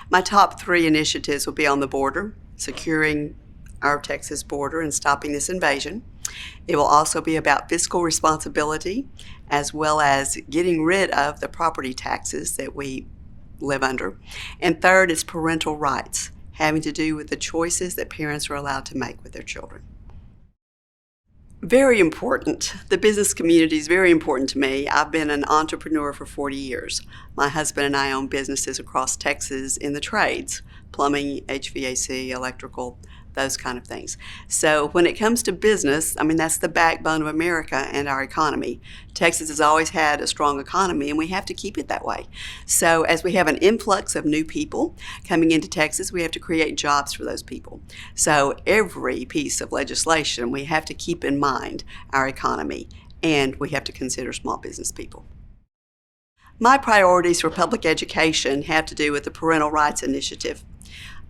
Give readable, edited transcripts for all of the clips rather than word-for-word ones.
My top three initiatives will be on the border, securing our Texas border and stopping this invasion. It will also be about fiscal responsibility, as well as getting rid of the property taxes that we live under. And third is parental rights, having to do with the choices that parents are allowed to make with their children. Very important. The business community is very important to me. I've been an entrepreneur for 40 years. My husband and I own businesses across Texas in the trades, plumbing, HVAC, electrical, those kind of things. So when it comes to business, I mean, that's the backbone of America and our economy. Texas has always had a strong economy, and we have to keep it that way. So as we have an influx of new people coming into Texas, we have to create jobs for those people. So every piece of legislation, we have to keep in mind our economy, and we have to consider small business people. My priorities for public education have to do with the Parental Rights Initiative.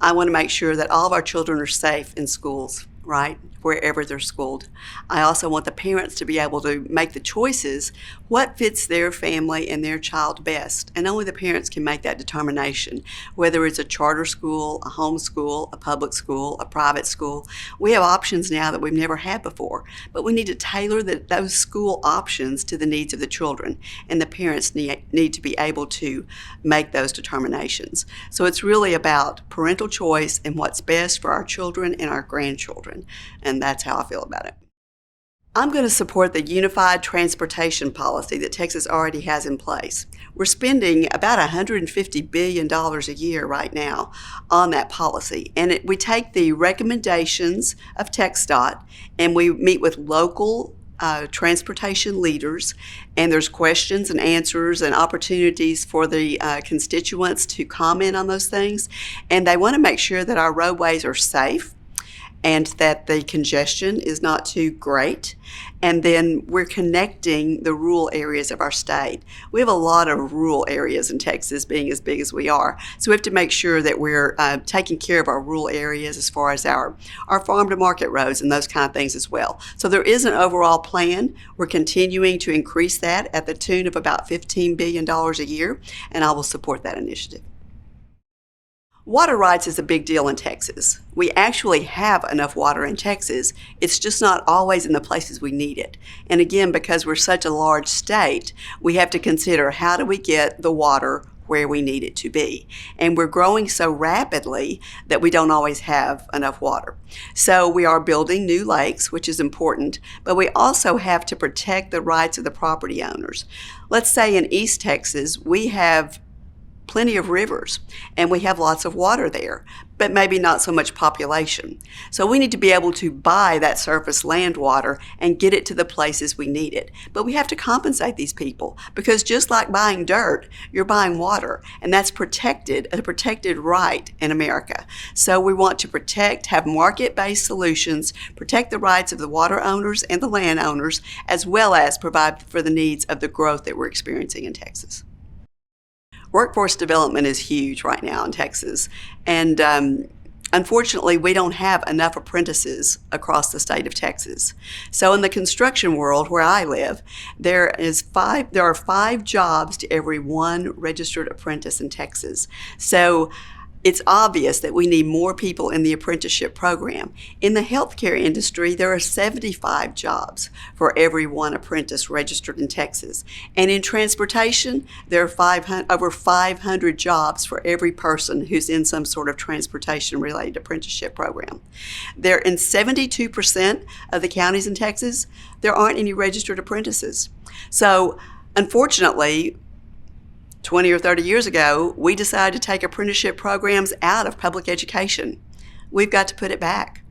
I want to make sure that all of our children are safe in schools, right, wherever they're schooled. I also want the parents to be able to make the choices, what fits their family and their child best. And only the parents can make that determination, whether it's a charter school, a home school, a public school, a private school. We have options now that we've never had before, but we need to tailor those school options to the needs of the children, and the parents need to be able to make those determinations. So it's really about parental choice and what's best for our children and our grandchildren, and that's how I feel about it. I'm going to support the unified transportation policy that Texas already has in place. We're spending about $150 billion a year right now on that policy. And we take the recommendations of TxDOT and we meet with local transportation leaders, and there's questions and answers and opportunities for the constituents to comment on those things. And they want to make sure that our roadways are safe and that the congestion is not too great. And then we're connecting the rural areas of our state. We have a lot of rural areas in Texas, being as big as we are. So we have to make sure that we're taking care of our rural areas as far as our farm to market roads and those kind of things as well. So there is an overall plan. We're continuing to increase that at the tune of about $15 billion a year, and I will support that initiative. Water rights is a big deal in Texas. We actually have enough water in Texas. It's just not always in the places we need it. And again, because we're such a large state, we have to consider how do we get the water where we need it to be. And we're growing so rapidly that we don't always have enough water. So we are building new lakes, which is important, but we also have to protect the rights of the property owners. Let's say in East Texas, we have plenty of rivers and we have lots of water there, but maybe not so much population. So we need to be able to buy that surface land water and get it to the places we need it. But we have to compensate these people, because just like buying dirt, you're buying water, and that's protected, a protected right in America. So we want to protect, have market-based solutions, protect the rights of the water owners and the landowners, as well as provide for the needs of the growth that we're experiencing in Texas. Workforce development is huge right now in Texas, and unfortunately, we don't have enough apprentices across the state of Texas. So in the construction world where I live, there are 5 jobs to every 1 registered apprentice in Texas. So it's obvious that we need more people in the apprenticeship program. In the healthcare industry, there are 75 jobs for every 1 apprentice registered in Texas. And in transportation, there are over 500 jobs for every person who's in some sort of transportation-related apprenticeship program. There, in 72% of the counties in Texas, there aren't any registered apprentices. So, unfortunately, 20 or 30 years ago, we decided to take apprenticeship programs out of public education. We've got to put it back.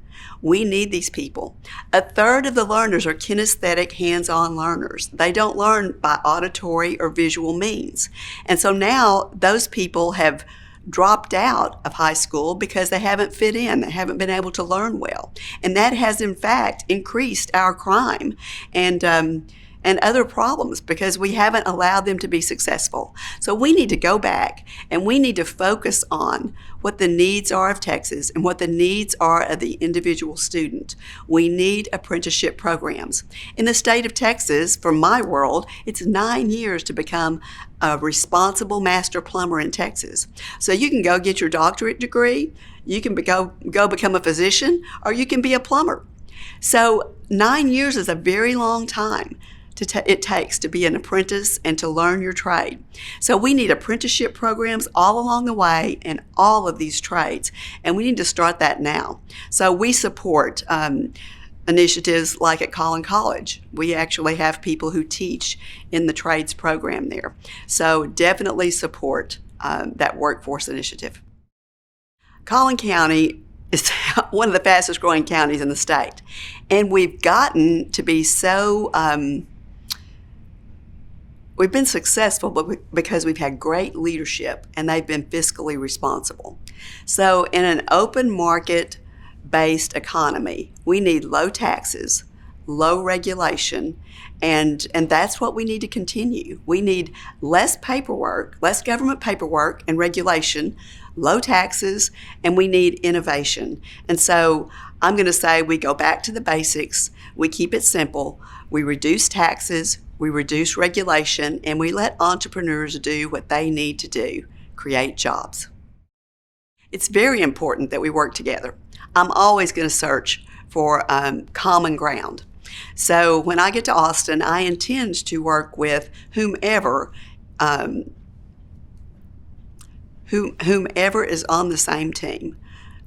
We need these people. 1/3 of the learners are kinesthetic, hands-on learners. They don't learn by auditory or visual means. And so now those people have dropped out of high school because they haven't fit in, they haven't been able to learn well. And that has in fact increased our crime and and other problems because we haven't allowed them to be successful. So we need to go back and we need to focus on what the needs are of Texas and what the needs are of the individual student. We need apprenticeship programs. In the state of Texas, from my world, it's 9 years to become a responsible master plumber in Texas. So you can go get your doctorate degree, you can go become a physician, or you can be a plumber. So 9 years is a very long time it takes to be an apprentice and to learn your trade. So we need apprenticeship programs all along the way in all of these trades, and we need to start that now. So we support initiatives like at Collin College. We actually have people who teach in the trades program there. So definitely support that workforce initiative. Collin County is one of the fastest growing counties in the state. And we've gotten to be so, we've been successful because we've had great leadership and they've been fiscally responsible. So in an open market based economy, we need low taxes, low regulation, and that's what we need to continue. We need less paperwork, less government paperwork and regulation, low taxes, and we need innovation. And so I'm going to say we go back to the basics, we keep it simple, we reduce taxes, we reduce regulation, and we let entrepreneurs do what they need to do, create jobs. It's very important that we work together. I'm always going to search for common ground. So when I get to Austin, I intend to work with whomever is on the same team.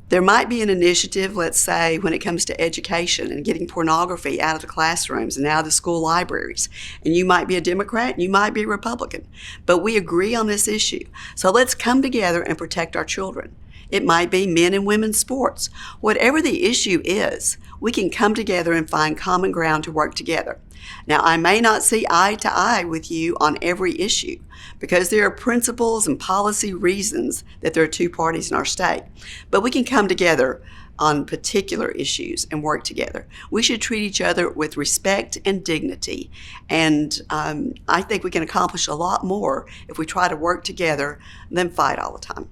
There might be an initiative, let's say, when it comes to education and getting pornography out of the classrooms and out of the school libraries. And you might be a Democrat, and you might be a Republican, but we agree on this issue. So let's come together and protect our children. It might be men and women's sports. Whatever the issue is, we can come together and find common ground to work together. Now, I may not see eye to eye with you on every issue because there are principles and policy reasons that there are two parties in our state, but we can come together on particular issues and work together. We should treat each other with respect and dignity, and I think we can accomplish a lot more if we try to work together than fight all the time.